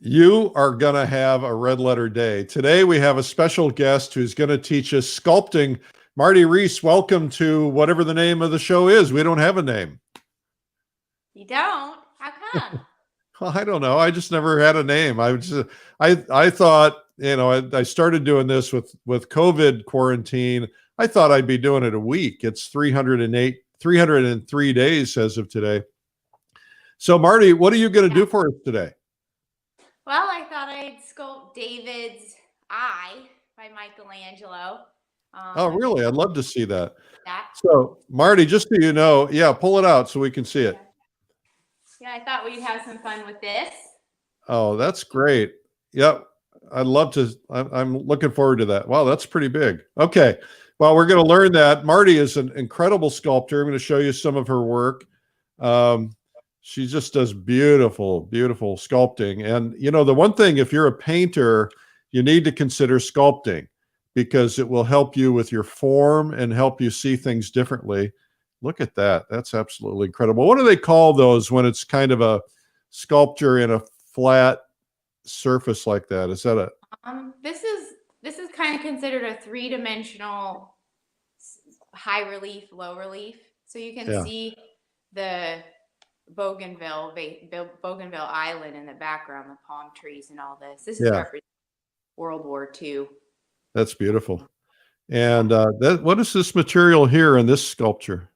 You are going to have a red letter day. Today we have a special guest who's going to teach us sculpting. Mardie Rees, welcome to whatever the name of the show is. We don't have a name. You don't? How come? Well, I don't know. I just never had a name. I thought, I started doing this with COVID quarantine. I thought I'd be doing it a week. It's 303 days as of today. So Mardie, what are you going to do for us today? Well, I thought I'd sculpt David's eye by Michelangelo. Oh, really? I'd love to see that. So, Mardie, just so you know, yeah, pull it out so we can see it. Yeah, I thought we'd have some fun with this. Oh, that's great. Yep. I'd love to. I'm looking forward to that. Wow, that's pretty big. Okay. Well, we're going to learn that. Mardie is an incredible sculptor. I'm going to show you some of her work. She just does beautiful, beautiful sculpting. And, the one thing, if you're a painter, you need to consider sculpting because it will help you with your form and help you see things differently. Look at that. That's absolutely incredible. What do they call those when it's kind of a sculpture in a flat surface like that? Is that a... This is kind of considered a three-dimensional high relief, low relief. So you can see the Bougainville Island in the background, the palm trees and all this. This is representing World War II. That's beautiful. And what is this material here in this sculpture?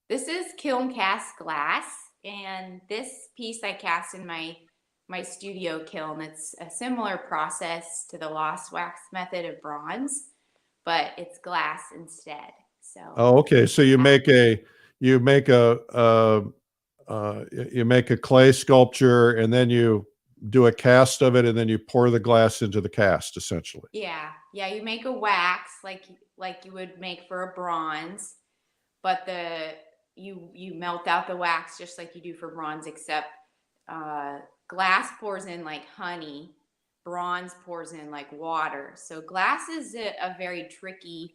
This is kiln cast glass, and this piece I cast in my studio kiln. It's a similar process to the lost wax method of bronze, but it's glass instead. So okay. So you make a clay sculpture, and then you do a cast of it, and then you pour the glass into the cast, essentially. Yeah. You make a wax like you would make for a bronze, but you melt out the wax just like you do for bronze, except glass pours in like honey, bronze pours in like water. So glass is a very tricky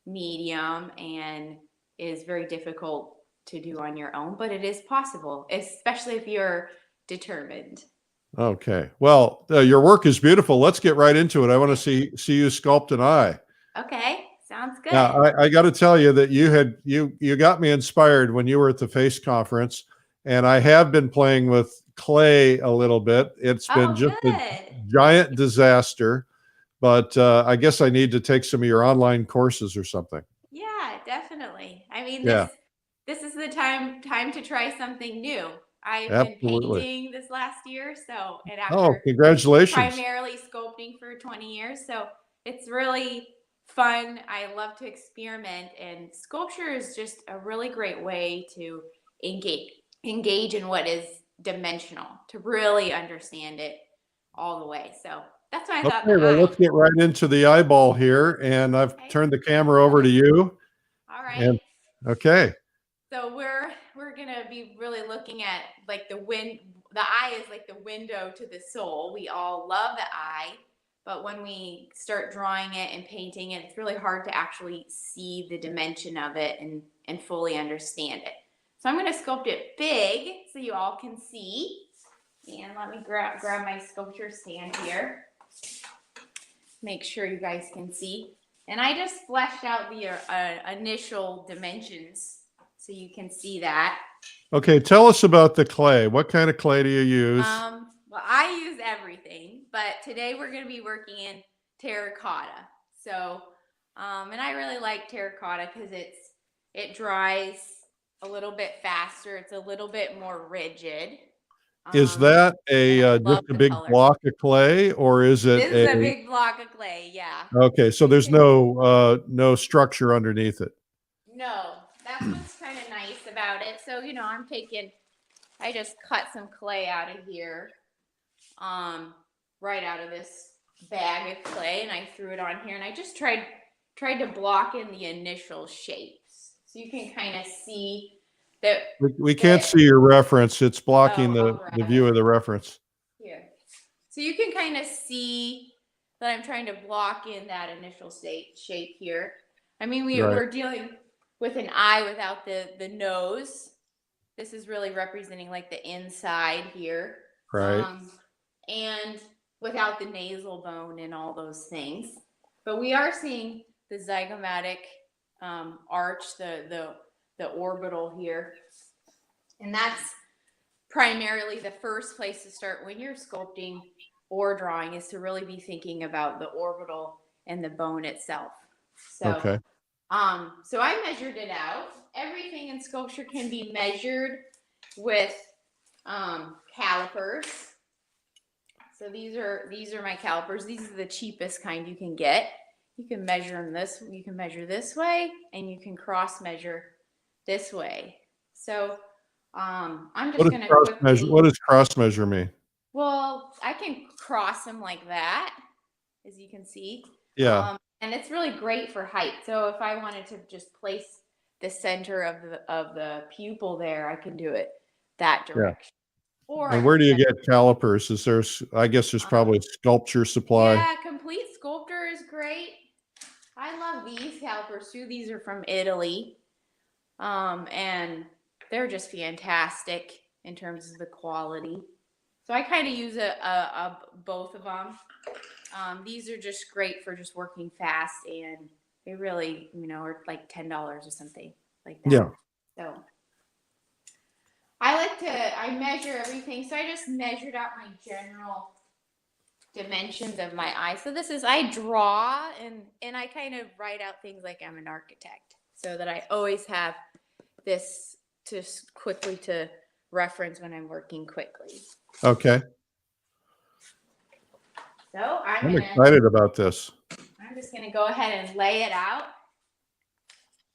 medium and is very difficult to do on your own, but it is possible, especially if you're determined. Okay. Well, your work is beautiful. Let's get right into it. I want to see you sculpt an eye. Okay. Sounds good. Now, I got to tell you that you got me inspired when you were at the FACE conference, and I have been playing with clay a little bit. It's been just a giant disaster, but I guess I need to take some of your online courses or something. Yeah, definitely. I mean, this is the time to try something new. I've been painting this last year, and after congratulations. Primarily sculpting for 20 years, so it's really fun. I love to experiment, and sculpture is just a really great way to engage in what is dimensional, to really understand it all the way. So that's why I thought. Okay, well, let's get right into the eyeball here, and I've turned the camera over to you. All right. Okay. So we're gonna be really looking at like the eye is like the window to the soul. We all love the eye, but when we start drawing it and painting it, it's really hard to actually see the dimension of it and fully understand it. So I'm gonna sculpt it big so you all can see. And let me grab my sculpture stand here. Make sure you guys can see. And I just fleshed out the initial dimensions so you can see that. Okay, tell us about the clay. What kind of clay do you use? Well, I use everything, but today we're going to be working in terracotta. So, and I really like terracotta because it dries a little bit faster. It's a little bit more rigid. Is that just a big block of clay, or is it a big block of clay? Yeah. Okay, so there's no structure underneath it. No, that's what's kind of nice about it. So I just cut some clay out of here, right out of this bag of clay, and I threw it on here, and I just tried to block in the initial shapes, so you can kind of see. We can't see your reference. It's blocking the view of the reference. Here. So you can kind of see that I'm trying to block in that initial shape here. I mean, we're dealing with an eye without the nose. This is really representing like the inside here. Right. And without the nasal bone and all those things. But we are seeing the zygomatic arch, the orbital here. And that's primarily the first place to start when you're sculpting or drawing, is to really be thinking about the orbital and the bone itself. So, Okay. so I measured it out. Everything in sculpture can be measured with calipers. So these are my calipers. These are the cheapest kind you can get. You can measure them this. You can measure this way, and you can cross measure this way. So I'm just going to quickly. What does cross measure mean? Well, I can cross them like that, as you can see. Yeah. And it's really great for height. So if I wanted to just place the center of the pupil there, I can do it that direction. Or And where do you get calipers? Is there, I guess there's probably sculpture supply. Yeah, Complete Sculptor is great. I love these calipers too. These are from Italy. And they're just fantastic in terms of the quality. So I kind of use both of them. These are just great for just working fast, and they really, are like $10 or something like that. Yeah. So I measure everything. So I just measured out my general dimensions of my eye. So I draw and I kind of write out things like I'm an architect, so that I always have this to reference when I'm working quickly. Okay. So I'm excited about this. I'm just going to go ahead and lay it out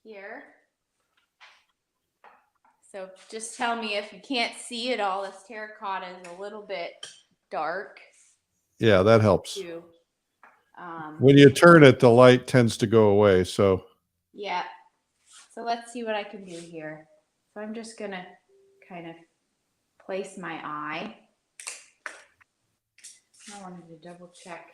here. So just tell me if you can't see it all. This terracotta is a little bit dark. Yeah, that helps. When you turn it, the light tends to go away. So yeah. So let's see what I can do here. So I'm just going to kind of place my eye. I wanted to double check.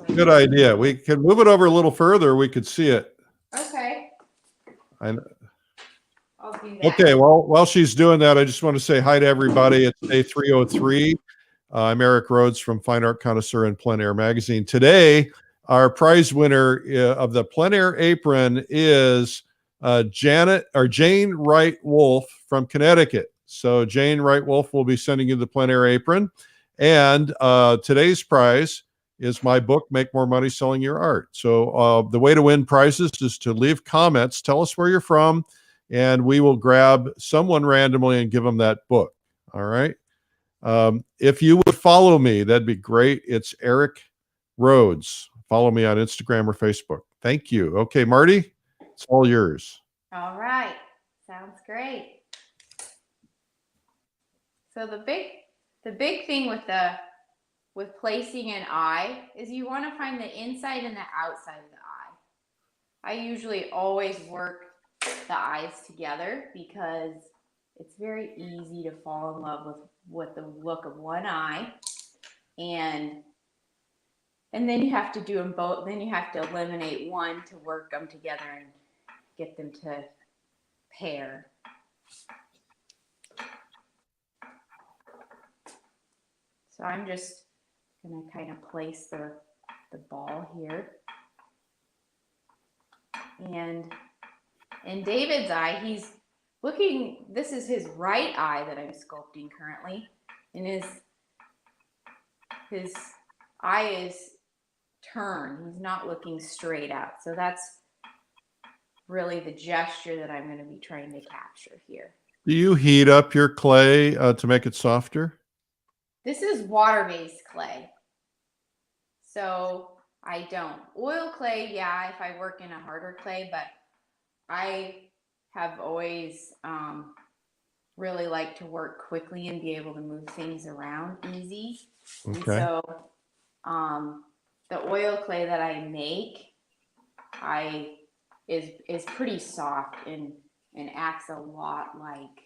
Good idea. We can move it over a little further. We could see it. Okay. I'll do that. Okay. Well, while she's doing that, I just want to say hi to everybody. It's day 303. I'm Eric Rhoads from Fine Art Connoisseur and Plein Air Magazine. Today, our prize winner of the Plein Air apron is Jane Wright Wolf from Connecticut. So Jane Wright Wolf will be sending you the Plein Air apron. And today's prize is my book, Make More Money Selling Your Art. So the way to win prizes is to leave comments, tell us where you're from, and we will grab someone randomly and give them that book. All right. If you would follow me, that'd be great. It's Eric Rhoads. Follow me on Instagram or Facebook. Thank you. Okay, Mardie, it's all yours. All right. Sounds great. So the big thing with placing an eye is you want to find the inside and the outside of the eye. I usually always work the eyes together because it's very easy to fall in love with the look of one eye, and then you have to do them both. Then you have to eliminate one to work them together and get them to pair. So I'm just going to kind of place the ball here. And in David's eye, he's looking, this is his right eye that I'm sculpting currently. And his eye is turned. He's not looking straight out. So that's really the gesture that I'm going to be trying to capture here. Do you heat up your clay to make it softer? This is water-based clay. So I don't. Oil clay, yeah, if I work in a harder clay, but I have always really liked to work quickly and be able to move things around easy. Okay. And so the oil clay that I make is pretty soft and acts a lot like.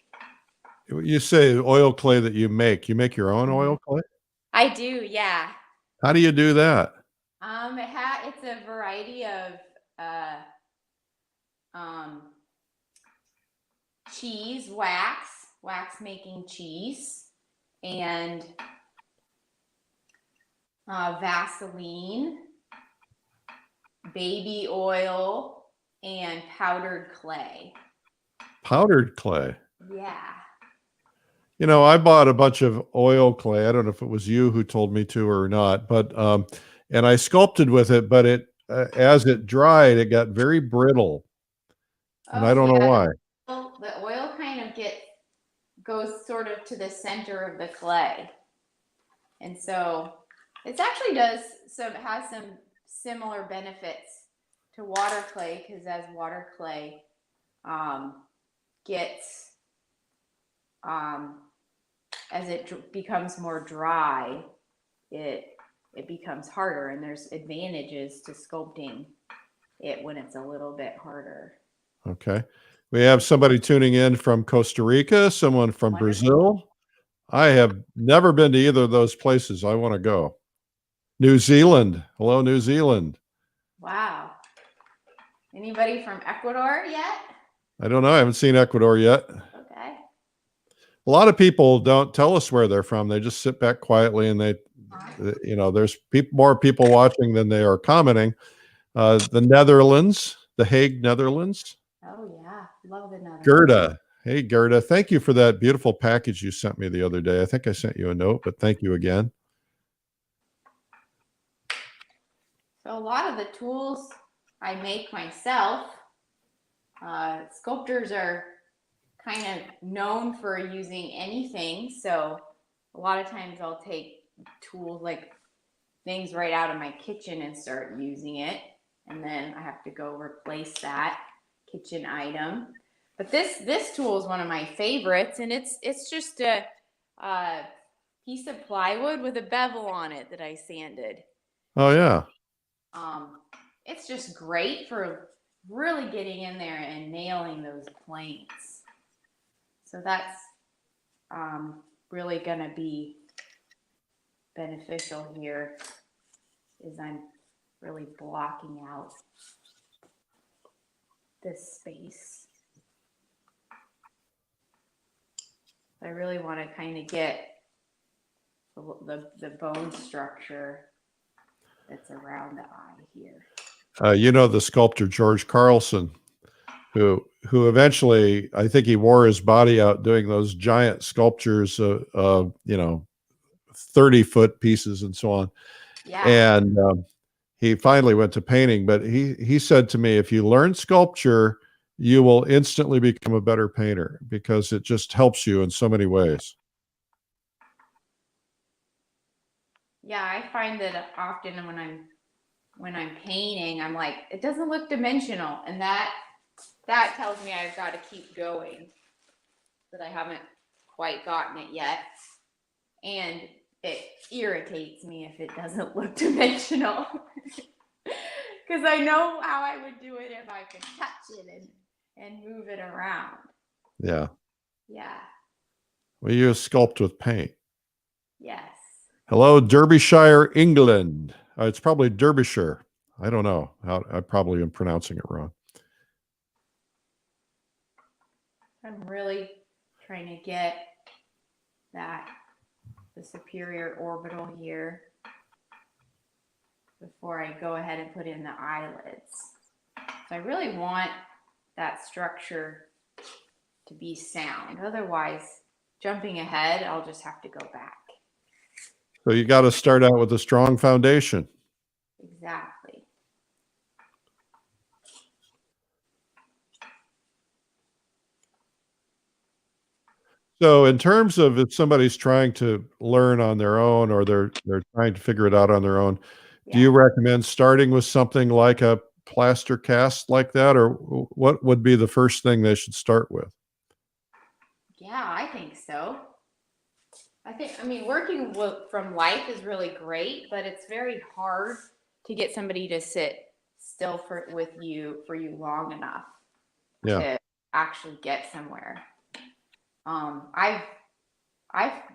You say oil clay that you make. You make your own oil clay? I do, yeah. How do you do that? It's a variety of cheese wax, wax making cheese and Vaseline, baby oil, and powdered clay. Powdered clay. Yeah. You know, I bought a bunch of oil clay. I don't know if it was you who told me to or not, but and I sculpted with it, but it as it dried, it got very brittle, and I don't know why. The oil kind of goes sort of to the center of the clay, and so it actually has some similar benefits to water clay, because as water clay gets as it becomes more dry, it becomes harder, and there's advantages to sculpting it when it's a little bit harder. Okay. We have somebody tuning in from Costa Rica, someone from Wonderful. Brazil. I have never been to either of those places. I want to go. New Zealand. Hello, New Zealand. Wow. Anybody from Ecuador yet? I don't know. I haven't seen Ecuador yet. Okay. A lot of people don't tell us where they're from. They just sit back quietly and you know, there's more people watching than they are commenting. The Netherlands, The Hague, Netherlands. Oh yeah, love the Netherlands. Gerda. Hey, Gerda. Thank you for that beautiful package you sent me the other day. I think I sent you a note, but thank you again. So a lot of the tools I make myself, sculptors are kind of known for using anything. So a lot of times I'll take tools like things right out of my kitchen and start using it. And then I have to go replace that kitchen item. But this tool is one of my favorites, and it's just a piece of plywood with a bevel on it that I sanded. Oh yeah. It's just great for really getting in there and nailing those planes. So that's really going to be beneficial here, is I'm really blocking out this space. I really want to kind of get the bone structure that's around the eye here. You know, the sculptor George Carlson, who eventually, I think he wore his body out doing those giant sculptures, you know, 30-foot pieces and so on. Yeah. And he finally went to painting, but he said to me, if you learn sculpture, you will instantly become a better painter, because it just helps you in so many ways. Yeah, I find that often when I'm painting, I'm like, it doesn't look dimensional, and that tells me I've got to keep going, but I haven't quite gotten it yet. And it irritates me if it doesn't look dimensional, because I know how I would do it if I could touch it and move it around. Yeah. Yeah. We use Sculpt with paint. Yes. Hello, Derbyshire, England. It's probably Derbyshire. I don't know. I probably am pronouncing it wrong. I'm really trying to get the superior orbital here before I go ahead and put in the eyelids. So I really want that structure to be sound. Otherwise, jumping ahead, I'll just have to go back. So you got to start out with a strong foundation. Exactly. So in terms of if somebody's trying to learn on their own, or they're trying to figure it out on their own, do you recommend starting with something like a plaster cast like that, or what would be the first thing they should start with? Yeah, I think so. I mean, working from life is really great, but it's very hard to get somebody to sit still for you long enough to actually get somewhere. I've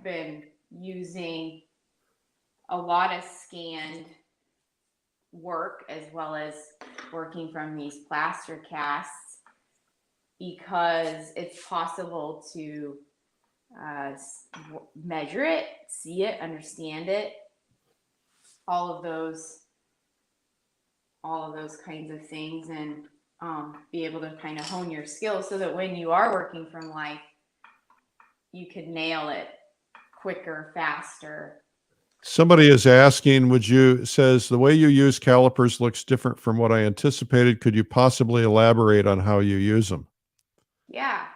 been using a lot of scanned work as well as working from these plaster casts, because it's possible to measure it, see it, understand it, all of those kinds of things, and be able to kind of hone your skills so that when you are working from life, you could nail it quicker, faster. Somebody is asking, says the way you use calipers looks different from what I anticipated. Could you possibly elaborate on how you use them? Yeah.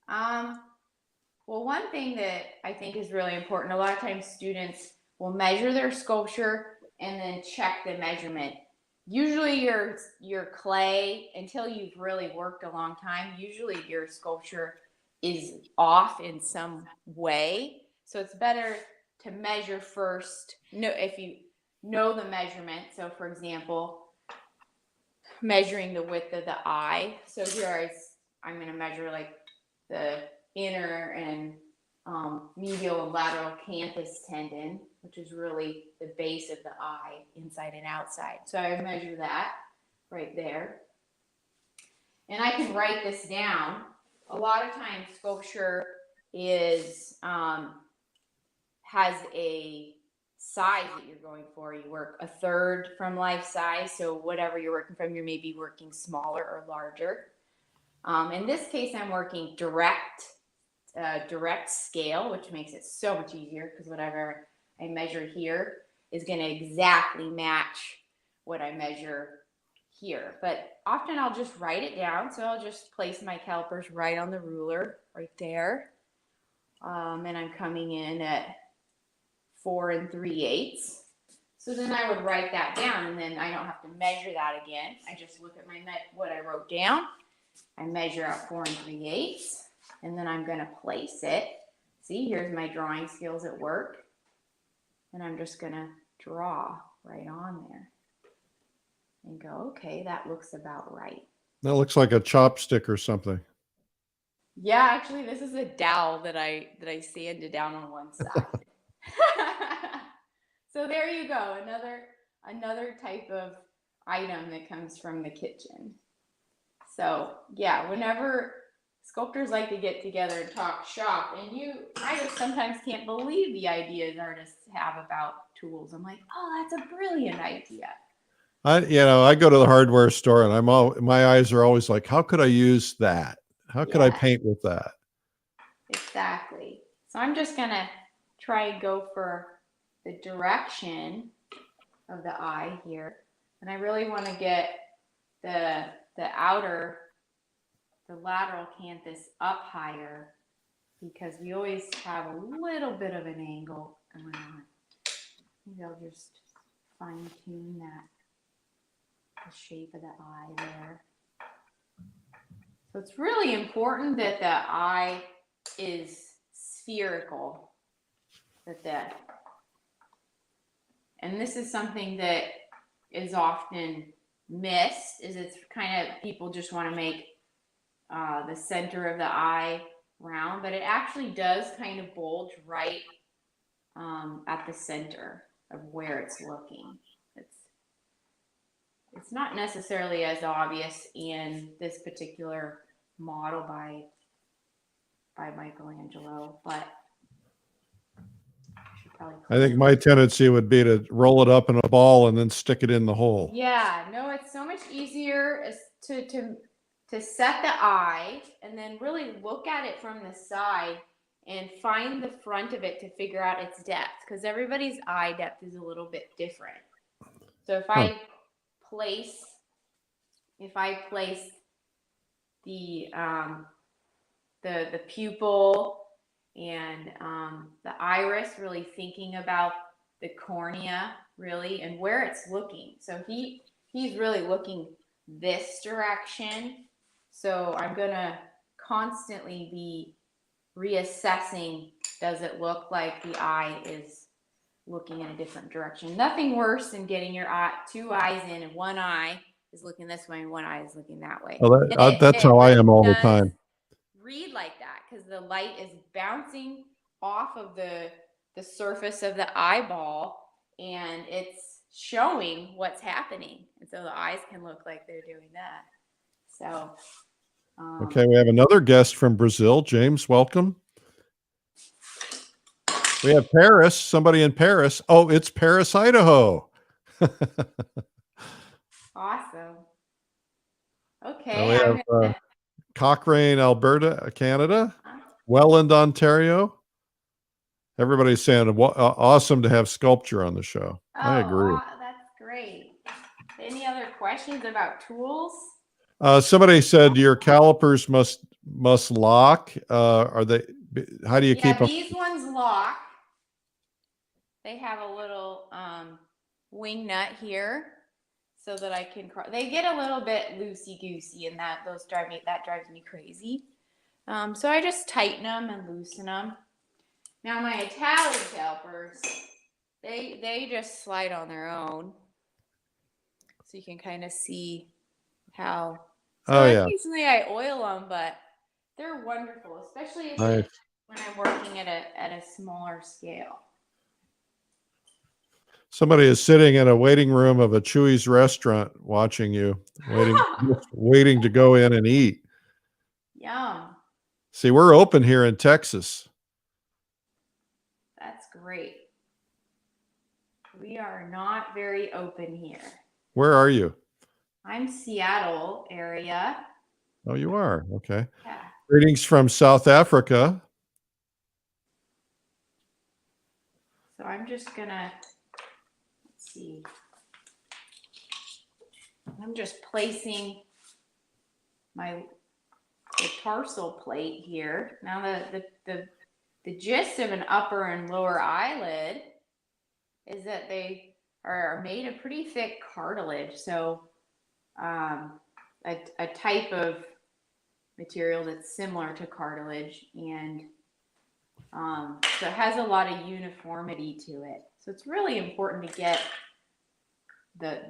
Well, one thing that I think is really important, a lot of times students will measure their sculpture and then check the measurement. Usually your clay, until you've really worked a long time, usually your sculpture is off in some way. So it's better to measure first. If you know the measurement. So for example, measuring the width of the eye. So here I'm going to measure like the inner and medial and lateral canthus tendon, which is really the base of the eye, inside and outside. So I measure that right there. And I can write this down. A lot of times sculpture has a size that you're going for. You work a third from life size. So whatever you're working from, you may be working smaller or larger. In this case, I'm working direct scale, which makes it so much easier because whatever I measure here is going to exactly match what I measure here. But often I'll just write it down. So I'll just place my calipers right on the ruler right there. And I'm coming in at 4 3/8. So then I would write that down, and then I don't have to measure that again. I just look at what I wrote down. I measure out 4 3/8, and then I'm going to place it. See, here's my drawing skills at work. And I'm just going to draw right on there and go, okay, that looks about right. That looks like a chopstick or something. Yeah, actually, this is a dowel that I sanded down on one side. So there you go, another type of item that comes from the kitchen. So yeah, whenever sculptors like to get together and talk shop, and I just sometimes can't believe the ideas artists have about tools. I'm like, oh, that's a brilliant idea. I go to the hardware store and my eyes are always like, how could I use that? How could I paint with that? Exactly. So I'm just gonna try and go for the direction of the eye here, and I really want to get the lateral canthus up higher, because we always have a little bit of an angle going on. Maybe I'll just fine tune the shape of the eye there. So it's really important that the eye is spherical. And this is something that is often missed, is it's kind of, people just want to make the center of the eye round, but it actually does kind of bulge right at the center of where it's looking. It's not necessarily as obvious in this particular model by Michelangelo, but I think my tendency would be to roll it up in a ball and then stick it in the hole. Yeah, no, it's so much easier to set the eye and then really look at it from the side and find the front of it to figure out its depth, because everybody's eye depth is a little bit different. So if I place the pupil and the iris, really thinking about the cornea really and where it's looking. So he's really looking this direction. So I'm gonna constantly be reassessing, does it look like the eye is looking in a different direction? Nothing worse than getting your two eyes in, and one eye is looking this way and one eye is looking that way. Well, that's how I am all the time. Read like that, because the light is bouncing off of the surface of the eyeball, and it's showing what's happening, and so the eyes can look like they're doing that. So okay, we have another guest from Brazil. James, welcome. We have Paris, somebody in Paris. Oh, it's Paris, Idaho. Awesome. And Okay, we I'm have gonna. Cochrane, Alberta, Canada. Welland, Ontario. Everybody's saying awesome to have sculpture on the show. I agree. That's great. Any other questions about tools? Somebody said your calipers must lock. Are they? How do you keep them? These ones lock. They have a little wing nut here, so that I can. They get a little bit loosey goosey, and that drives me crazy. So I just tighten them and loosen them. Now my Italian calipers, they just slide on their own, so you can kind of see how. So occasionally I oil them, but they're wonderful, especially when I'm working at a smaller scale. Somebody is sitting in a waiting room of a Chewy's restaurant watching you, waiting to go in and eat. Yum. See, we're open here in Texas. That's great. We are not very open here. Where are you? I'm Seattle area. Oh, you are? Okay. Yeah. Greetings from South Africa. So I'm just gonna, let's see. I'm just placing the tarsal plate here. Now the gist of an upper and lower eyelid is that they are made of pretty thick cartilage. So a type of material that's similar to cartilage, and so it has a lot of uniformity to it. So it's really important to get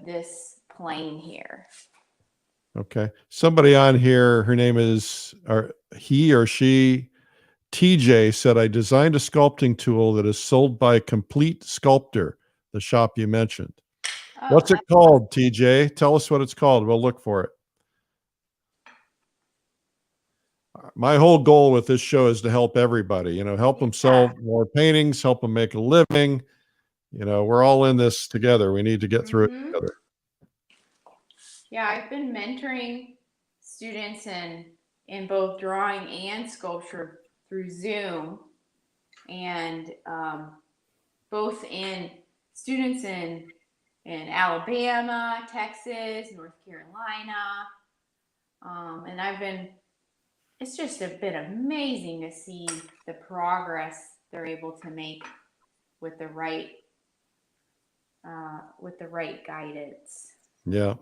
this plane here. Okay. Somebody on here, her name is, or he or she, TJ, said, I designed a sculpting tool that is sold by Complete Sculptor, the shop you mentioned. What's it called, TJ? Tell us what it's called. We'll look for it. My whole goal with this show is to help everybody, help them sell more paintings, help them make a living. We're all in this together. We need to get through it together. Yeah, I've been mentoring students in both drawing and sculpture through Zoom, and both in students in Alabama, Texas, North Carolina, and it's just been amazing to see the progress they're able to make with the right guidance. Yeah.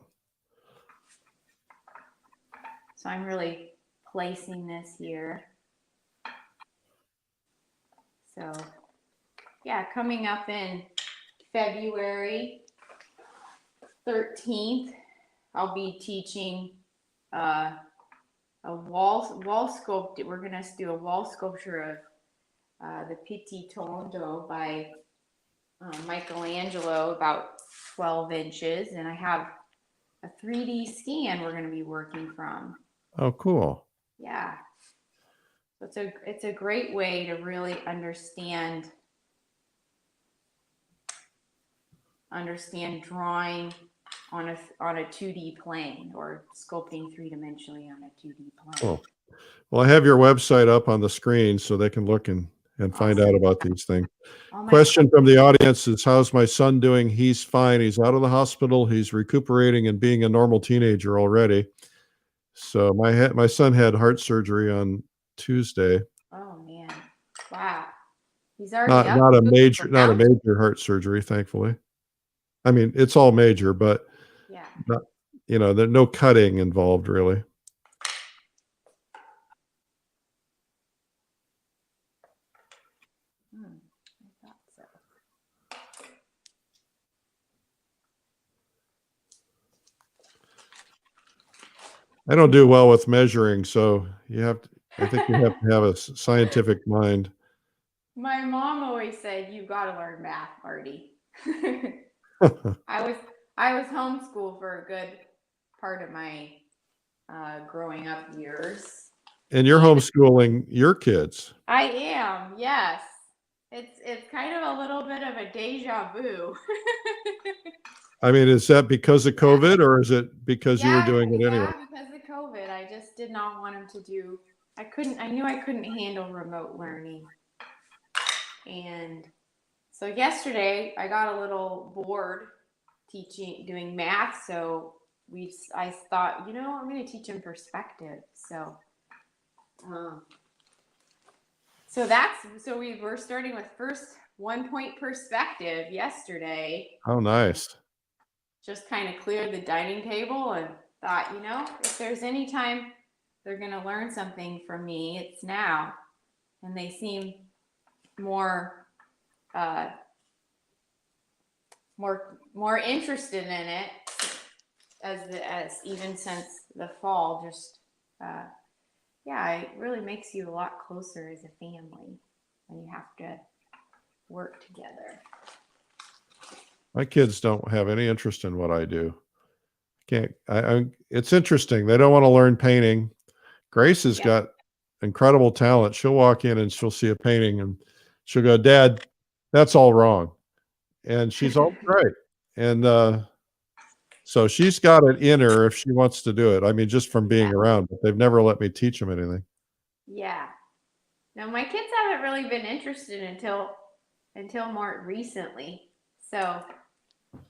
So I'm really placing this here. So yeah, coming up in February 13th, I'll be teaching a wall sculpt. We're gonna do a wall sculpture of the Petit Tondo by Michelangelo, about 12 inches, and I have a 3D scan we're going to be working from. Oh, cool. Yeah. So it's a great way to really understand drawing on a 2D plane, or sculpting three-dimensionally on a 2D plane. Cool. Well, I have your website up on the screen so they can look and find out about these things. Question from the audience is, how's my son doing? He's fine. He's out of the hospital. He's recuperating and being a normal teenager already. So my son had heart surgery on Tuesday. Oh man. Wow. He's already not a major heart surgery, thankfully. I mean, it's all major, but yeah, there's no cutting involved really. I thought so. I don't do well with measuring, so I think you have to have a scientific mind. My mom always said, you got to learn math, Mardie. I was homeschooled for a good part of my growing up years. And you're homeschooling your kids. I am, yes. It's kind of a little bit of a deja vu. I mean, is that because of COVID or is it because you were doing it anyway? Yeah, because of COVID. I just did not want him to do, I knew I couldn't handle remote learning. And so yesterday I got a little bored doing math. So I thought, I'm going to teach him perspective. So we were starting with first 1 point perspective yesterday. Oh, nice. Just kind of cleared the dining table and thought, if there's any time they're going to learn something from me, it's now. And they seem more interested in it as even since the fall. Just it really makes you a lot closer as a family when you have to work together. My kids don't have any interest in what I do. It's interesting. They don't want to learn painting. Grace has got incredible talent. She'll walk in and she'll see a painting and she'll go, "Dad, that's all wrong." And she's all right. And so she's got it in her if she wants to do it. I mean, just from being around, but they've never let me teach them anything. Yeah. No, my kids haven't really been interested until more recently. So,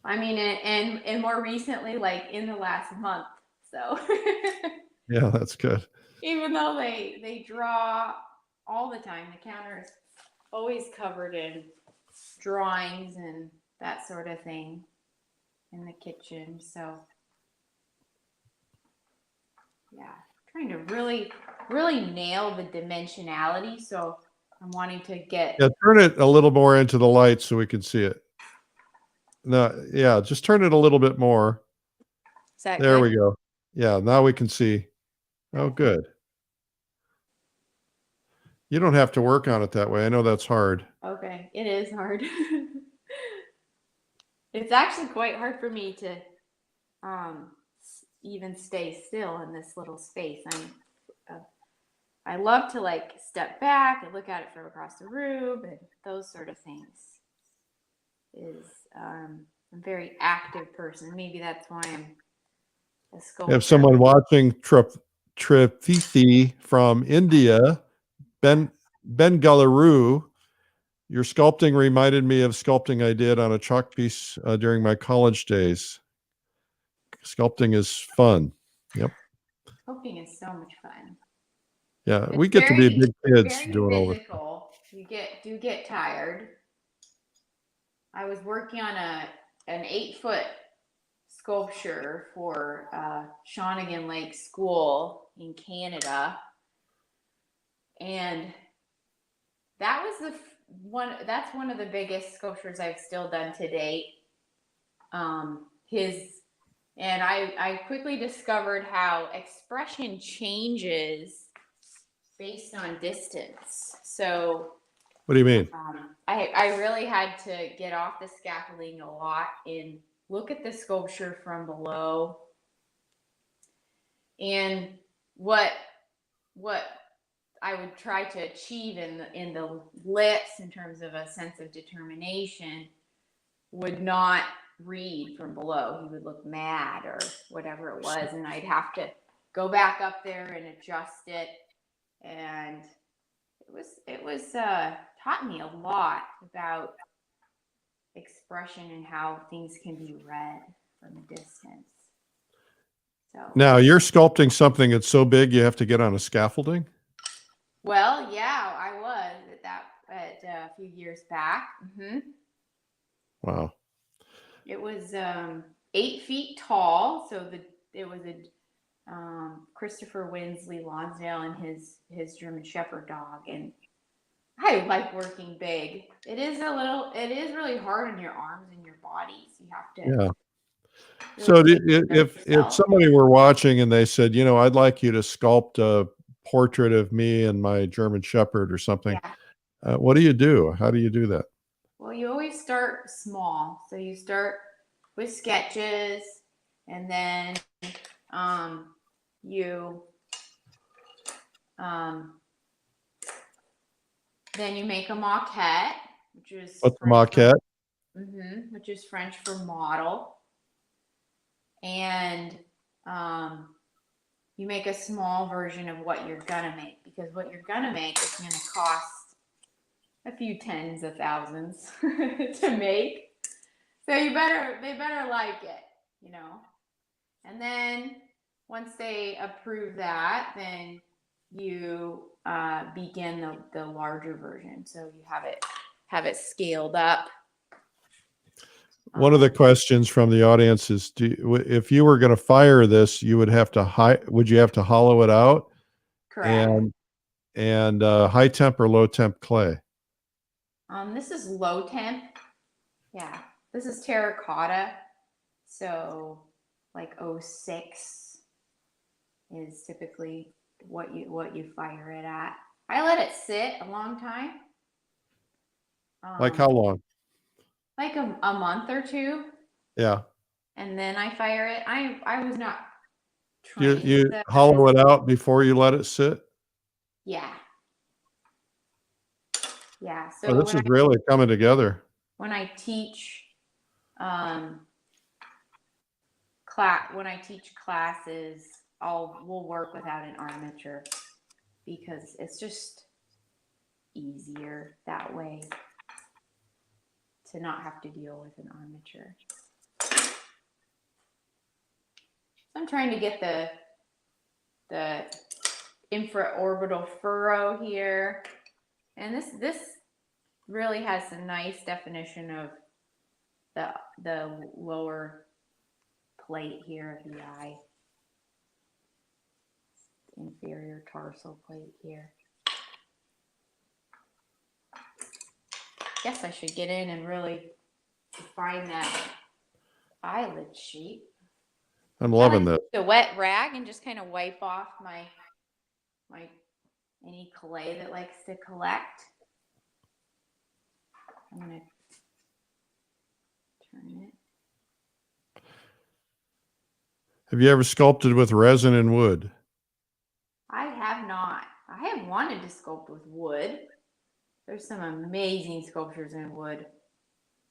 I mean, and more recently, like in the last month. So. Yeah, that's good. Even though they draw all the time, the counter is always covered in drawings and that sort of thing in the kitchen. So, yeah, trying to really nail the dimensionality. So I'm wanting to get. Yeah, turn it a little more into the light so we can see it. No, yeah, just turn it a little bit more. There good? We go. Yeah, now we can see. Oh, good. You don't have to work on it that way. I know that's hard. Okay, it is hard. It's actually quite hard for me to even stay still in this little space. I love to like step back and look at it from across the room and those sort of things. I'm a very active person. Maybe that's why I'm a sculptor. If someone watching Trifithi from India, Bengaluru, your sculpting reminded me of sculpting I did on a chalk piece during my college days. Sculpting is fun. Yep. Sculpting is so much fun. Yeah, we get to be big kids doing all this. You do get tired. I was working on an 8-foot sculpture for Shawnigan Lake School in Canada, and that was that's one of the biggest sculptures I've still done to date. And I quickly discovered how expression changes based on distance. So what do you mean? I really had to get off the scaffolding a lot and look at the sculpture from below. And what I would try to achieve in the lips in terms of a sense of determination would not read from below. He would look mad or whatever it was, and I'd have to go back up there and adjust it. And it was taught me a lot about expression and how things can be read from a distance. So now you're sculpting something that's so big you have to get on a scaffolding? Well, yeah, I was at a few years back. Mm-hmm. Wow. It was 8 feet tall, so it was a Christopher Winsley Lonsdale and his German Shepherd dog, and I like working big. It is really hard on your arms and your bodies. You have to. Yeah. So if somebody were watching and they said, I'd like you to sculpt a portrait of me and my German Shepherd or something, what do you do? How do you do that? Well, you always start small. So you start with sketches, and then you make a maquette, which is What's the maquette? Which is French for model. And you make a small version of what you're gonna make, because what you're gonna make is gonna cost a few tens of thousands to make. So they better like it, you know. And then once they approve that, then you begin the larger version. So you have it scaled up. One of the questions from the audience is, if you were going to fire this, you would have to would you have to hollow it out? Correct. And high temp or low temp clay? This is low temp. Yeah, this is terracotta. So like 06 is typically what you fire it at. I let it sit a long time. Like how long? Like a month or two. Yeah. And then I fire it. I was not You trained. hollow it out before you let it sit? Yeah. Yeah. So Oh, this is really coming together. When I teach classes, we'll work without an armature because it's just easier that way to not have to deal with an armature. So I'm trying to get the infraorbital furrow here, and this really has a nice definition of the lower plate here of the eye, inferior tarsal plate here. Guess I should get in and really define that eyelid shape. I'm loving this. The wet rag and just kind of wipe off my any clay that likes to collect. I'm gonna turn it. Have you ever sculpted with resin and wood? I have not. I have wanted to sculpt with wood. There's some amazing sculptures in wood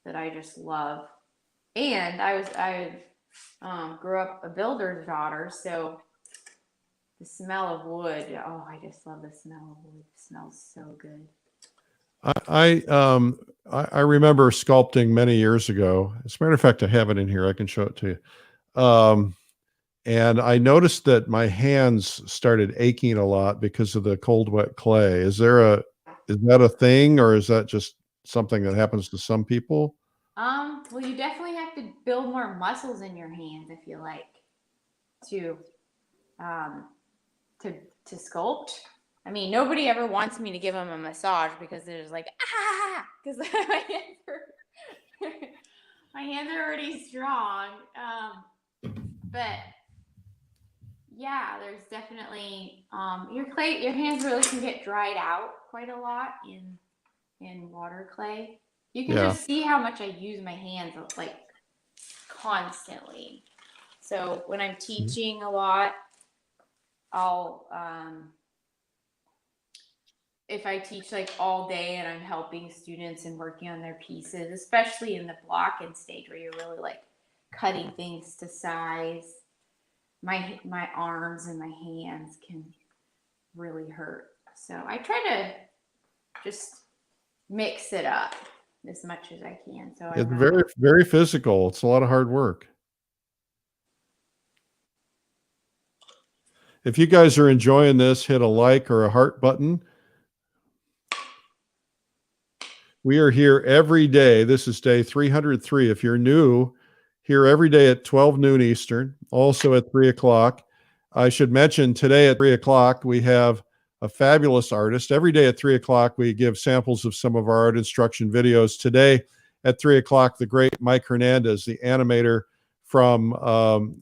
that I just love. And I grew up a builder's daughter, so the smell of wood, oh, I just love the smell of wood. It smells so good. I remember sculpting many years ago. As a matter of fact, I have it in here. I can show it to you. And I noticed that my hands started aching a lot because of the cold, wet clay. Is that a thing, or is that just something that happens to some people? Well, you definitely have to build more muscles in your hands if you like to sculpt. I mean, nobody ever wants me to give them a massage because they're just like, because my hands are already strong. But yeah, there's definitely your hands really can get dried out quite a lot in water clay. You can just see how much I use my hands like constantly. So when I'm teaching a lot, I'll if I teach like all day and I'm helping students and working on their pieces, especially in the blocking stage where you're really like cutting things to size, my arms and my hands can really hurt. So I try to just mix it up as much as I can. So it's very, very physical. It's a lot of hard work. If you guys are enjoying this, hit a like or a heart button. We are here every day. This is day 303. If you're new, here every day at 12 noon Eastern, also at 3 o'clock. I should mention today at 3 o'clock, we have a fabulous artist. Every day at 3 o'clock, we give samples of some of our art instruction videos. Today at 3 o'clock, the great Mike Hernandez, the animator from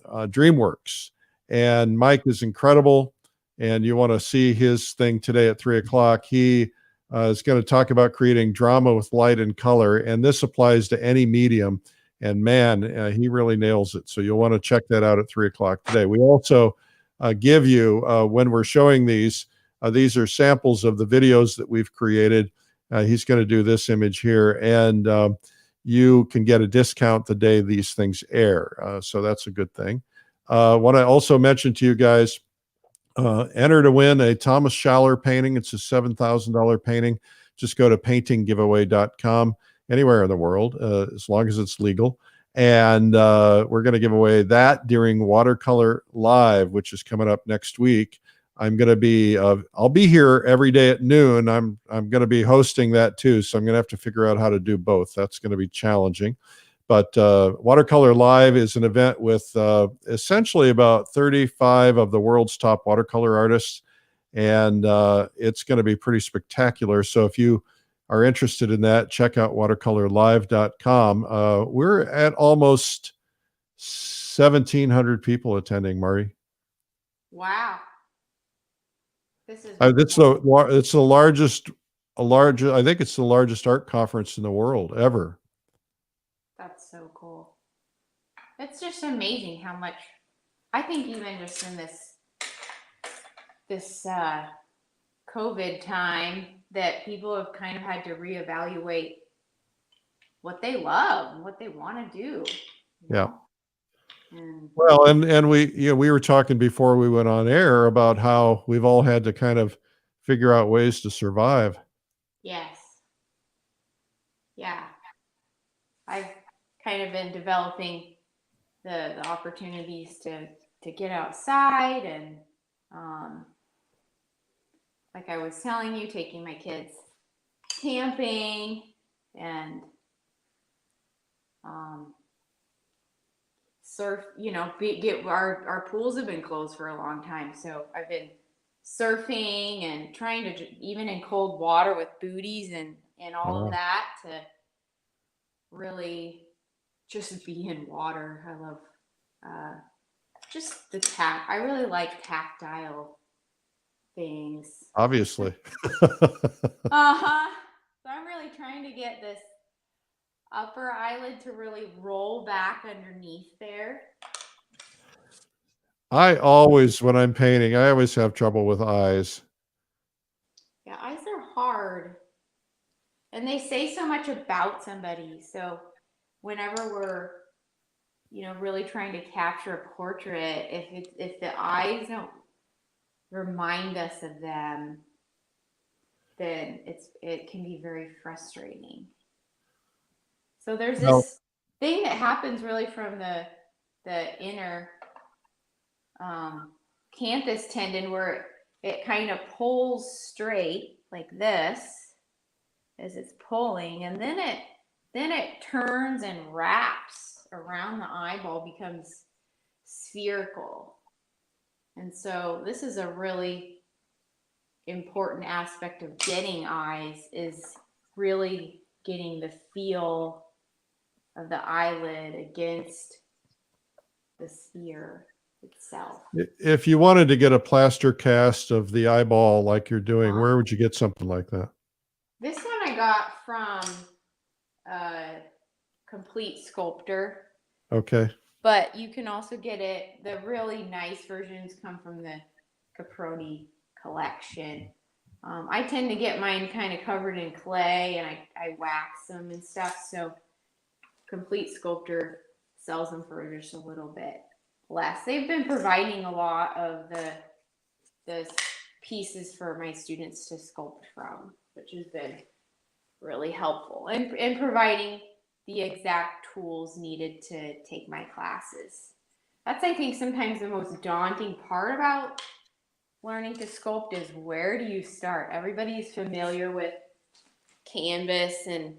DreamWorks. And Mike is incredible, and you want to see his thing today at 3 o'clock. He is going to talk about creating drama with light and color, and this applies to any medium. And man, he really nails it. So you'll want to check that out at 3 o'clock today. We also give you, when we're showing these are samples of the videos that we've created. He's going to do this image here, and you can get a discount the day these things air. So that's a good thing. What I also mentioned to you guys, enter to win a Thomas Schaller painting. It's a $7,000 painting. Just go to paintinggiveaway.com anywhere in the world, as long as it's legal. And we're going to give away that during Watercolor Live, which is coming up next week. I'm going to be, I'll be here every day at noon. I'm going to be hosting that too. So I'm going to have to figure out how to do both. That's going to be challenging. But Watercolor Live is an event with essentially about 35 of the world's top watercolor artists. And it's going to be pretty spectacular. So if you are interested in that, check out watercolorlive.com. We're at almost 1,700 people attending, Mardie. Wow. This is It's the largest, I think it's the largest art conference in the world ever. That's so cool. It's just amazing how much, I think even just in this COVID time, that people have kind of had to reevaluate what they love and what they want to do. Yeah. And Well, and we were talking before we went on air about how we've all had to kind of figure out ways to survive. yes. Yeah. I've kind of been developing the opportunities to get outside and like I was telling you, taking my kids camping and surf, our pools have been closed for a long time. So I've been surfing and trying to, even in cold water with booties and all of that, to really just be in water. I love just the I really like tactile things. Obviously. Uh-huh. So I'm really trying to get this upper eyelid to really roll back underneath there. When I'm painting, I always have trouble with eyes. Yeah, eyes are hard. And they say so much about somebody. So whenever we're, really trying to capture a portrait, if the eyes don't remind us of them, then it can be very frustrating. So there's this thing that happens really from the inner canthus tendon, where it kind of pulls straight like this as it's pulling, and then it turns and wraps around the eyeball, becomes spherical. And so this is a really important aspect of getting eyes, is really getting the feel of the eyelid against the sphere itself. If you wanted to get a plaster cast of the eyeball like you're doing, where would you get something like that? This one I got from Complete Sculptor. Okay. But you can also get it, the really nice versions come from the Caproni collection. I tend to get mine kind of covered in clay, and I wax them and stuff. So Complete Sculptor sells them for just a little bit less. They've been providing a lot of the pieces for my students to sculpt from, which has been really helpful, and providing the exact tools needed to take my classes. That's, I think, sometimes the most daunting part about learning to sculpt, is where do you start? Everybody's familiar with canvas and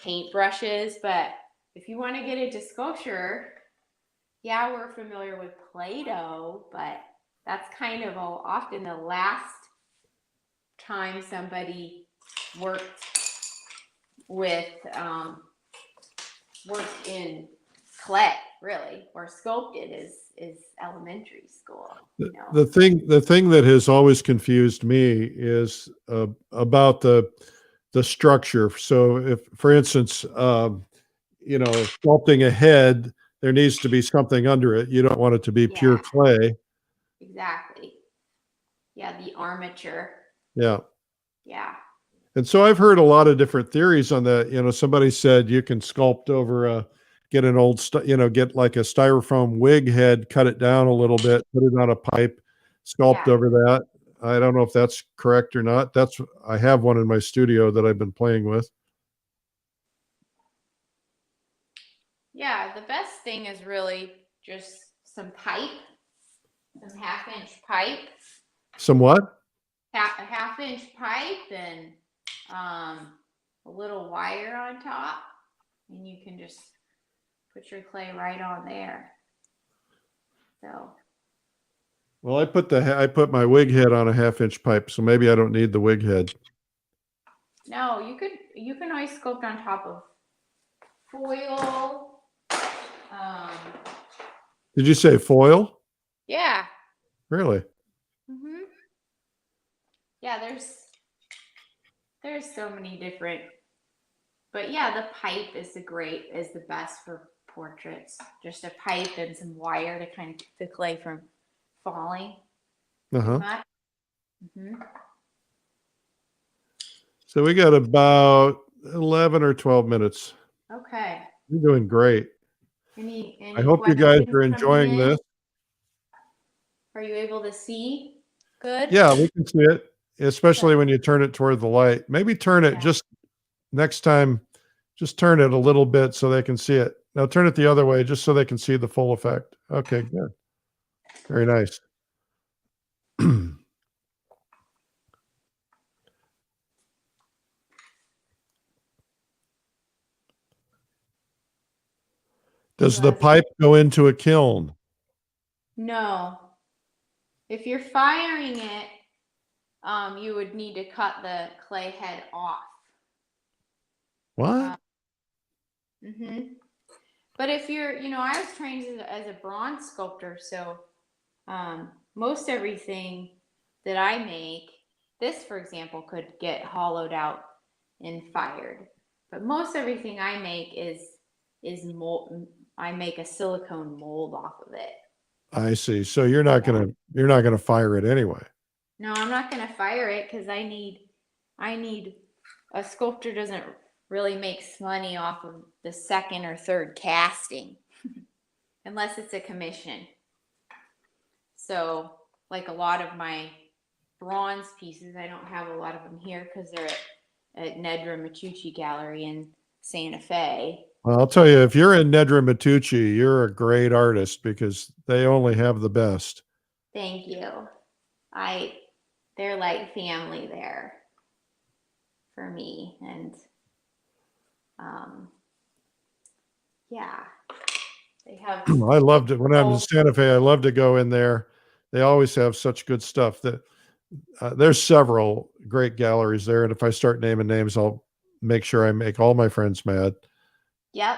paintbrushes, but if you want to get into sculpture, yeah, we're familiar with Play-Doh, but that's kind of often the last time somebody worked in clay, really, or sculpted is elementary school. The thing that has always confused me is about the structure. So if, for instance, sculpting a head, there needs to be something under it. You don't want it to be pure clay. Exactly. Yeah, the armature. Yeah. Yeah. And so I've heard a lot of different theories on that. You know, somebody said you can sculpt over get an old, get like a styrofoam wig head, cut it down a little bit, put it on a pipe, sculpt Yeah. over that. I don't know if that's correct or not. I have one in my studio that I've been playing with. Yeah, the best thing is really just some pipe, some 1/2-inch pipe. Some what? A 1/2-inch pipe and a little wire on top, and you can just put your clay right on there. So. Well, I put my wig head on a 1/2-inch pipe, so maybe I don't need the wig head. No, you can always sculpt on top of foil. Did you say foil? Yeah. Really? Mhm. Yeah, there's so many different, but yeah, the pipe is the best for portraits. Just a pipe and some wire to kind of keep the clay from falling. Uh-huh. Mm-hmm. So we got about 11 or 12 minutes. Okay. You're doing great. Any I hope you guys are enjoying coming in? this. Are you able to see good? Yeah, we can see it, especially when you turn it toward the light. Maybe turn it just next time, just turn it a little bit so they can see it. Now turn it the other way just so they can see the full effect. Okay, good. Very nice. Does the pipe go into a kiln? No. If you're firing it, you would need to cut the clay head off. What? But if you're, I was trained as a bronze sculptor, so most everything that I make, this, for example, could get hollowed out and fired. But most everything I make is mold. I make a silicone mold off of it. I see. So you're not gonna fire it anyway. No, I'm not gonna fire it because I need a sculptor doesn't really makes money off of the second or third casting unless it's a commission. So like a lot of my bronze pieces, I don't have a lot of them here because they're at Nedra Matucci Gallery in Santa Fe. Well, I'll tell you, if you're in Nedra Matucci, you're a great artist because they only have the best. Thank you. They're like family there for me. And yeah, they have. I loved it when I'm in Santa Fe. I love to go in there. They always have such good stuff. That there's several great galleries there, and if I start naming names, I'll make sure I make all my friends mad. Yep.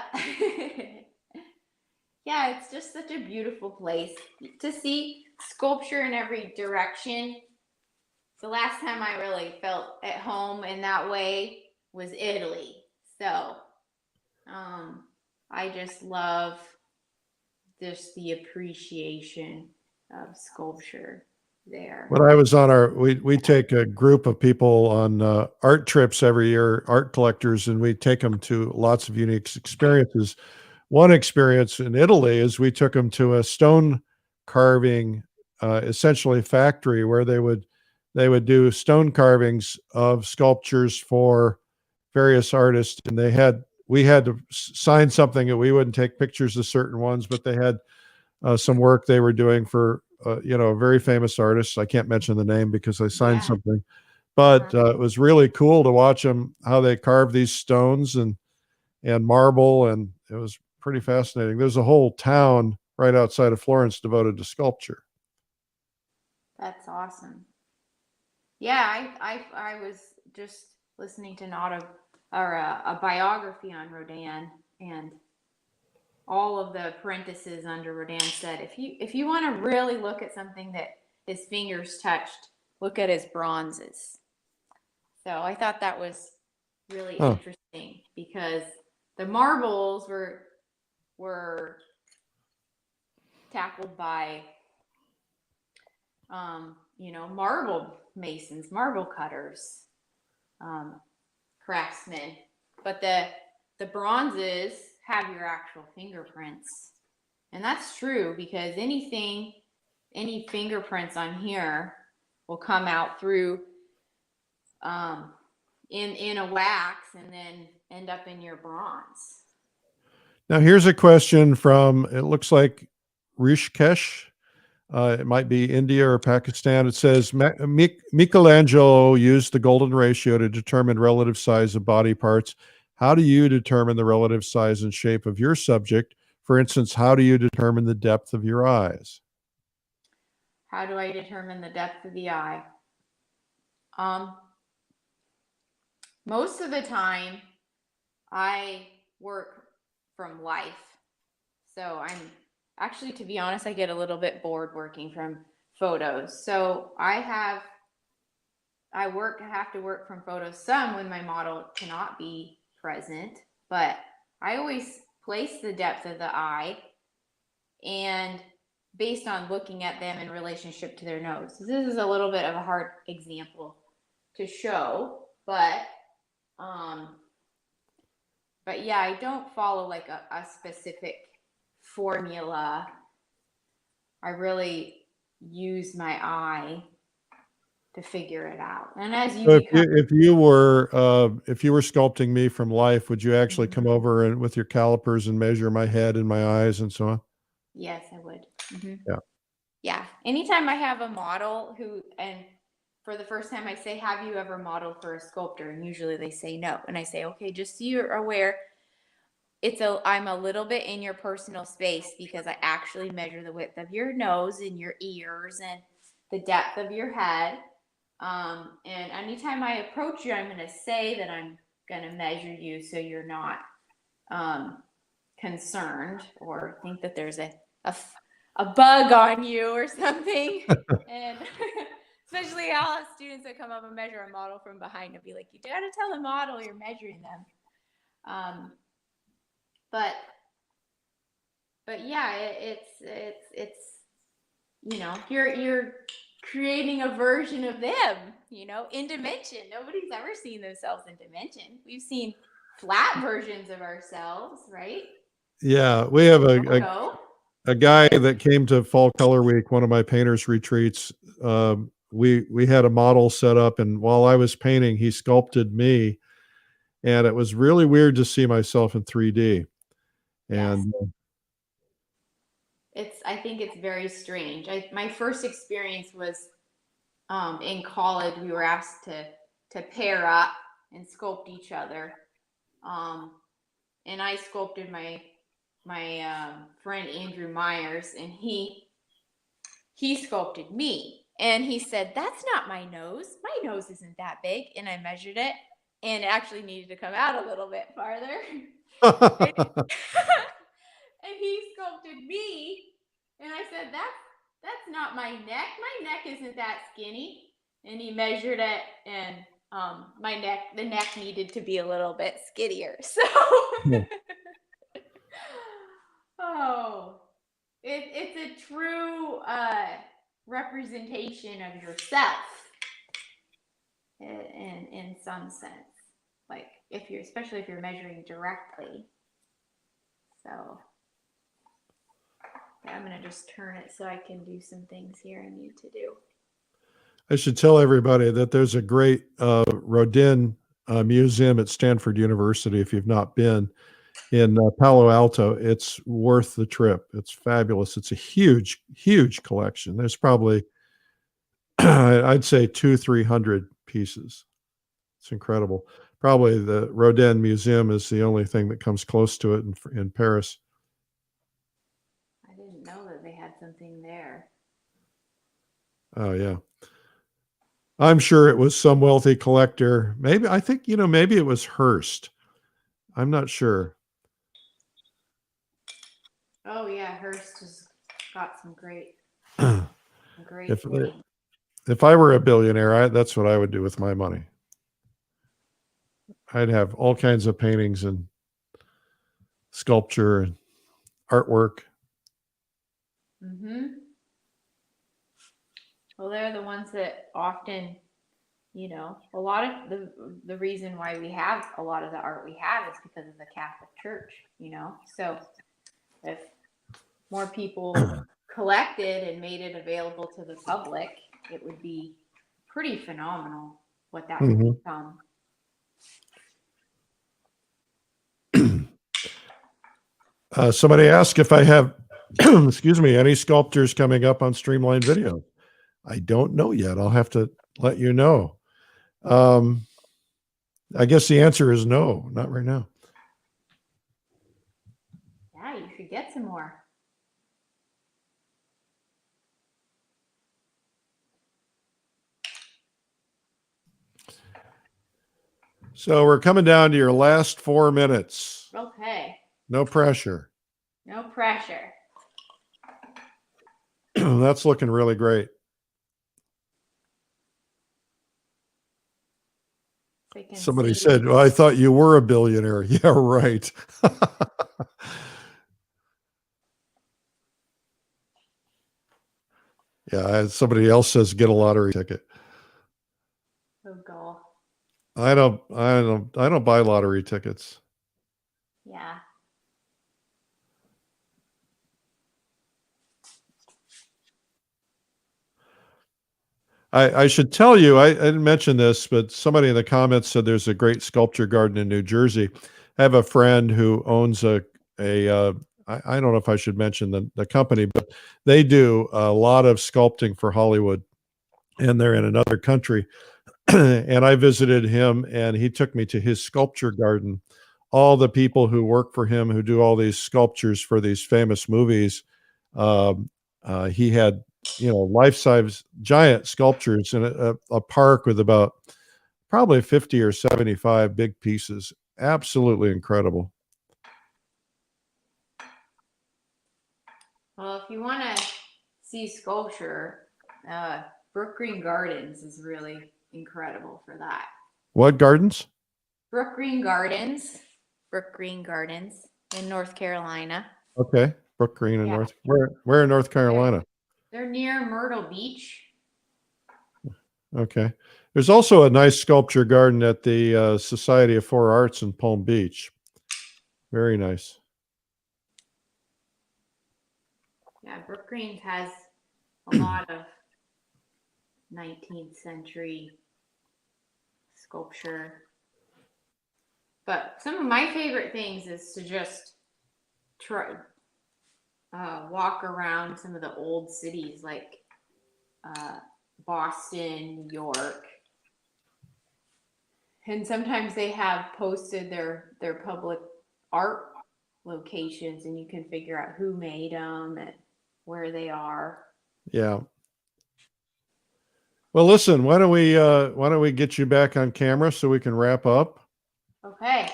Yeah, it's just such a beautiful place to see sculpture in every direction. The last time I really felt at home in that way was Italy. So I just love just the appreciation of sculpture there. When I was on we take a group of people on art trips every year, art collectors, and we take them to lots of unique experiences. One experience in Italy is we took them to a stone carving, essentially factory where they would do stone carvings of sculptures for various artists, and we had to sign something that we wouldn't take pictures of certain ones, but they had some work they were doing for a very famous artist. I can't mention the name because I signed something, but it was really cool to watch them how they carve these stones and marble, and it was pretty fascinating. There's a whole town right outside of Florence devoted to sculpture. That's awesome. Yeah, I was just listening to a biography on Rodin, and all of the apprentices under Rodin said, if you want to really look at something that his fingers touched, look at his bronzes. So I thought that was really interesting because the marbles were tackled by marble masons, marble cutters. craftsmen. But the bronzes have your actual fingerprints. And that's true because any fingerprints on here will come out through in a wax and then end up in your bronze. Now, here's a question from, it looks like Rishikesh. It might be India or Pakistan. It says, Michelangelo used the golden ratio to determine relative size of body parts. How do you determine the relative size and shape of your subject? For instance, how do you determine the depth of your eyes? How do I determine the depth of the eye? Most of the time, I work from life. So I'm actually, to be honest, I get a little bit bored working from photos. So I have to work from photos some when my model cannot be present, but I always place the depth of the eye and based on looking at them in relationship to their nose. So this is a little bit of a hard example to show, but yeah, I don't follow like a specific formula. I really use my eye to figure it out. And as you So become, if you were sculpting me from life, would you actually come over and with your calipers and measure my head and my eyes and so on? yes, I would. Yeah. Yeah. Anytime I have a model and for the first time I say, have you ever modeled for a sculptor? And usually they say no. And I say, okay, just so you're aware, I'm a little bit in your personal space because I actually measure the width of your nose and your ears and the depth of your head. And anytime I approach you, I'm going to say that I'm going to measure you so you're not concerned or think that there's a bug on you or something. And especially all students that come up and measure a model from behind and be like, you got to tell the model you're measuring them. But yeah, it's you're creating a version of them, in dimension. Nobody's ever seen themselves in dimension. We've seen flat versions of ourselves, right? Yeah, we have a guy that came to Fall Color Week, one of my painters retreats. We had a model set up, and while I was painting, he sculpted me, and it was really weird to see myself in 3D. And I think it's very strange. My first experience was in college. We were asked to pair up and sculpt each other, and I sculpted my friend Andrew Myers, and he sculpted me. And he said, "That's not my nose. My nose isn't that big." And I measured it, and it actually needed to come out a little bit farther. And he sculpted me, and I said, "That's not my neck. My neck isn't that skinny." And he measured it, and the neck needed to be a little bit skinnier. So, it's a true representation of yourself in some sense, like especially if you're measuring directly. So I'm going to just turn it so I can do some things here I need to do. I should tell everybody that there's a great Rodin museum at Stanford University. If you've not been, in Palo Alto, it's worth the trip. It's fabulous. It's a huge, huge collection. There's probably, I'd say 200-300 pieces. It's incredible. Probably the Rodin Museum is the only thing that comes close to it in Paris. I didn't know that they had something there. Oh, yeah. I'm sure it was some wealthy collector. Maybe it was Hearst. I'm not sure. Oh yeah, Hearst has got some great. If I were a billionaire, that's what I would do with my money. I'd have all kinds of paintings and sculpture and artwork. Well, they're the ones that often you know, a lot of the reason why we have a lot of the art we have is because of the Catholic Church, you know. So if more people collected and made it available to the public, it would be pretty phenomenal what that would become. Somebody asked if I have, excuse me, any sculptures coming up on Streamline Video. I don't know yet. I'll have to let you know. I guess the answer is no, not right now. Yeah, you should get some more. So we're coming down to your last 4 minutes. Okay. No pressure. No pressure. That's looking really great. Somebody said, well, I thought you were a billionaire. Yeah, right. Yeah, somebody else says get a lottery ticket. Oh, God. I don't buy lottery tickets. Yeah. I should tell you, I didn't mention this, but somebody in the comments said there's a great sculpture garden in New Jersey. I have a friend who owns I don't know if I should mention the company, but they do a lot of sculpting for Hollywood, and they're in another country. And I visited him, and he took me to his sculpture garden. All the people who work for him, who do all these sculptures for these famous movies, he had, you know, life-size giant sculptures in a park with about probably 50 or 75 big pieces. Absolutely incredible. Well, if you want to see sculpture, Brook Green Gardens is really incredible for that. What gardens? Brook Green Gardens. Brook Green Gardens in North Carolina. Okay. Brook Green in where in North Carolina? They're near Myrtle Beach. Okay. There's also a nice sculpture garden at the Society of Four Arts in Palm Beach. Very nice. Yeah, Brook Green has a lot of 19th century sculpture. But some of my favorite things is to just try walk around some of the old cities like Boston, New York. And sometimes they have posted their public art locations, and you can figure out who made them and where they are. Yeah. Well, listen, why don't we get you back on camera so we can wrap up? Okay.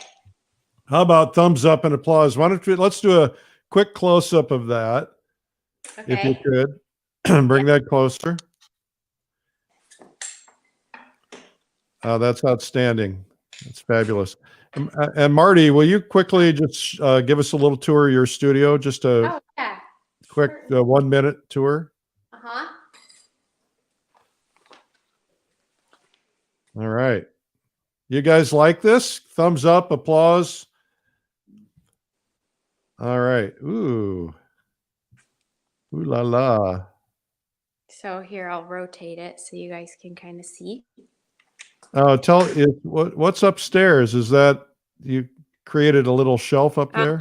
How about thumbs up and applause? Let's do a quick close up of that. Okay. If you could bring that closer. That's outstanding. That's fabulous. And Mardie, will you quickly just give us a little tour of your studio? Just a quick 1 minute tour. Uh-huh. All right. You guys like this? Thumbs up, applause. All right. Ooh. Ooh la la. So here, I'll rotate it so you guys can kind of see. What's upstairs? Is that you created a little shelf up there?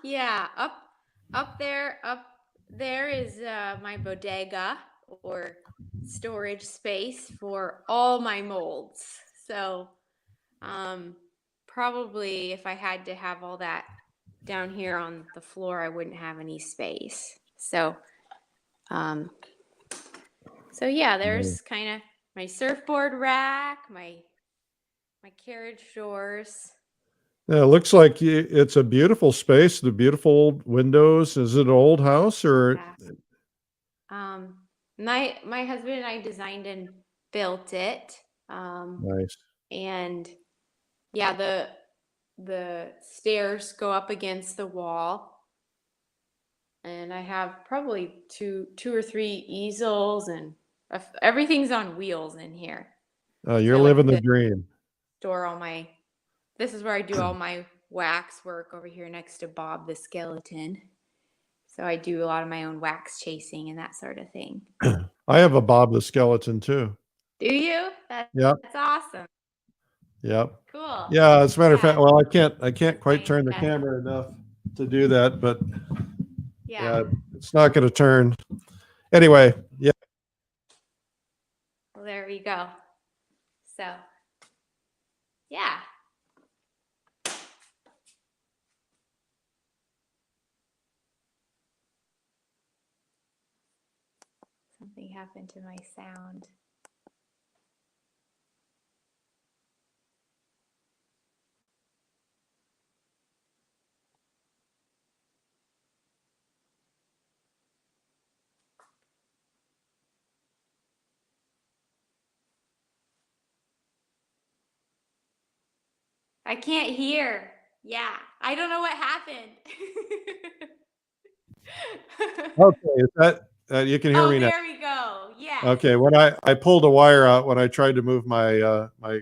Yeah. Up there is my bodega, or storage space for all my molds. So probably if I had to have all that down here on the floor, I wouldn't have any space. So yeah, there's kind of my surfboard rack, my carriage doors. Yeah, it looks like it's a beautiful space. The beautiful old windows. Is it an old house or? Yeah. My husband and I designed and built it. Nice. And yeah, the stairs go up against the wall, and I have probably two or three easels, and everything's on wheels in here. You're I like living the to dream. store all my, this is where I do all my wax work over here next to Bob the skeleton. So I do a lot of my own wax chasing and that sort of thing. I have a Bob the skeleton too. Do you? Yep. That's awesome. Yep. Cool. Yeah. As a matter of Yeah. fact, well, I can't quite Nice. turn the camera enough to do that, but Yeah. it's not going to turn. Anyway, yeah. Well, there we go. So, yeah. Something happened to my sound. I can't hear. Yeah, I don't know what happened. Okay. Is that you can hear Oh, me now? there we go. Yeah. Okay. When I pulled a wire out when I tried to move my my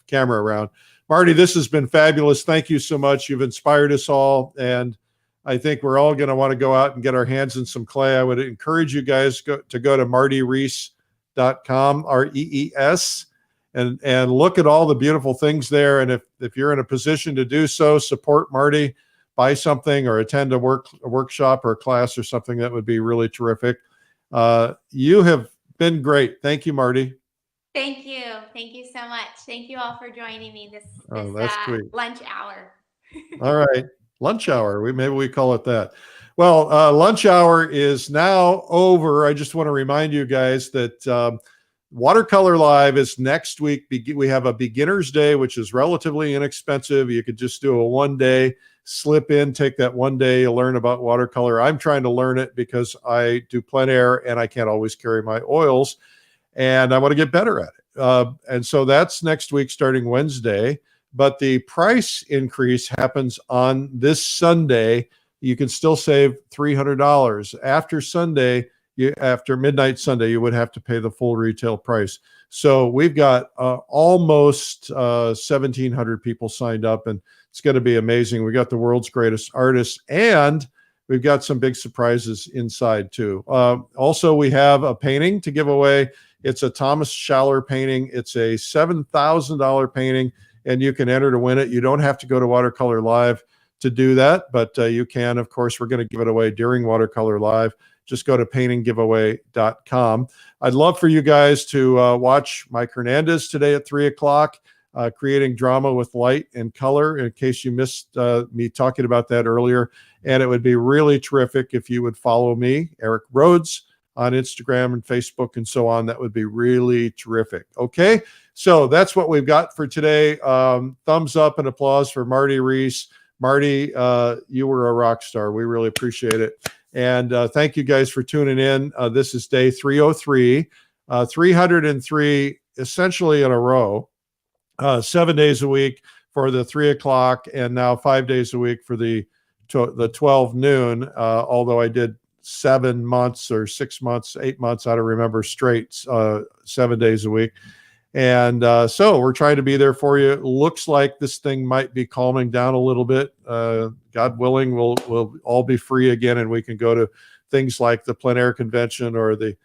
camera around. Mardie, this has been fabulous. Thank you so much. You've inspired us all, and I think we're all going to want to go out and get our hands in some clay. I would encourage you guys to go to MardieRees.com, REES, and look at all the beautiful things there. And if you're in a position to do so, support Mardie, buy something or attend a workshop or a class or something. That would be really terrific. You have been great. Thank you, Mardie. Thank you. Thank you so much. Thank you all for joining me this That's sweet. lunch hour. All right. Lunch hour. Maybe we call it that. Well, lunch hour is now over. I just want to remind you guys that Watercolor Live is next week. We have a beginner's day, which is relatively inexpensive. You could just do a 1 day, slip in, take that 1 day, learn about watercolor. I'm trying to learn it because I do plein air and I can't always carry my oils, and I want to get better at it. And so that's next week starting Wednesday. But the price increase happens on this Sunday. You can still save $300. After Sunday, after midnight Sunday, you would have to pay the full retail price. So we've got almost 1,700 people signed up, and it's going to be amazing. We got the world's greatest artists, and we've got some big surprises inside too. Also, we have a painting to give away. It's a Thomas Schaller painting. It's a $7,000 painting, and you can enter to win it. You don't have to go to Watercolor Live to do that, but you can. Of course, we're going to give it away during Watercolor Live. Just go to paintinggiveaway.com. I'd love for you guys to watch Mike Hernandez today at 3 o'clock, creating drama with light and color, in case you missed me talking about that earlier. And it would be really terrific if you would follow me, Eric Rhoads, on Instagram and Facebook and so on. That would be really terrific. Okay, so that's what we've got for today. Thumbs up and applause for Mardie Rees. Mardie, you were a rock star. We really appreciate it. And thank you guys for tuning in. This is day 303, 303 essentially in a row, 7 days a week for the 3 o'clock, and now 5 days a week for the 12 noon, although I did 7 months or 6 months, 8 months, I don't remember straight, 7 days a week. And so we're trying to be there for you. It looks like this thing might be calming down a little bit. God willing, we'll all be free again, and we can go to things like the plein air convention or the,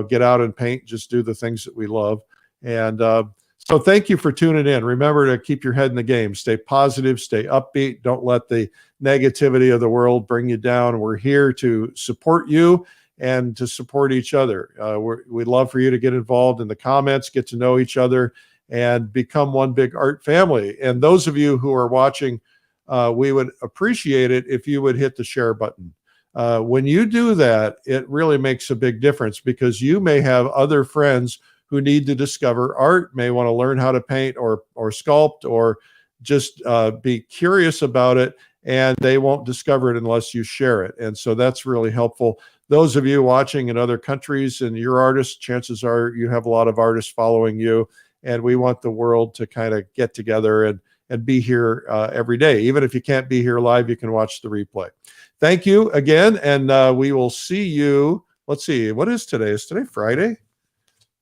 get out and paint, just do the things that we love. And so thank you for tuning in. Remember to keep your head in the game. Stay positive, stay upbeat. Don't let the negativity of the world bring you down. We're here to support you and to support each other. We'd love for you to get involved in the comments, get to know each other, and become one big art family. And those of you who are watching, we would appreciate it if you would hit the share button. When you do that, it really makes a big difference, because you may have other friends who need to discover art, may want to learn how to paint or sculpt, or just be curious about it, and they won't discover it unless you share it. And so that's really helpful. Those of you watching in other countries and you're artists, chances are you have a lot of artists following you, and we want the world to kind of get together and be here every day. Even if you can't be here live, you can watch the replay. Thank you again, and we will see you. Let's see, what is today? Is today Friday?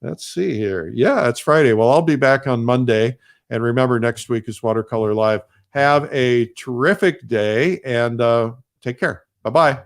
Let's see here. Yeah, it's Friday. Well, I'll be back on Monday. And remember, next week is Watercolor Live. Have a terrific day and take care. Bye-bye.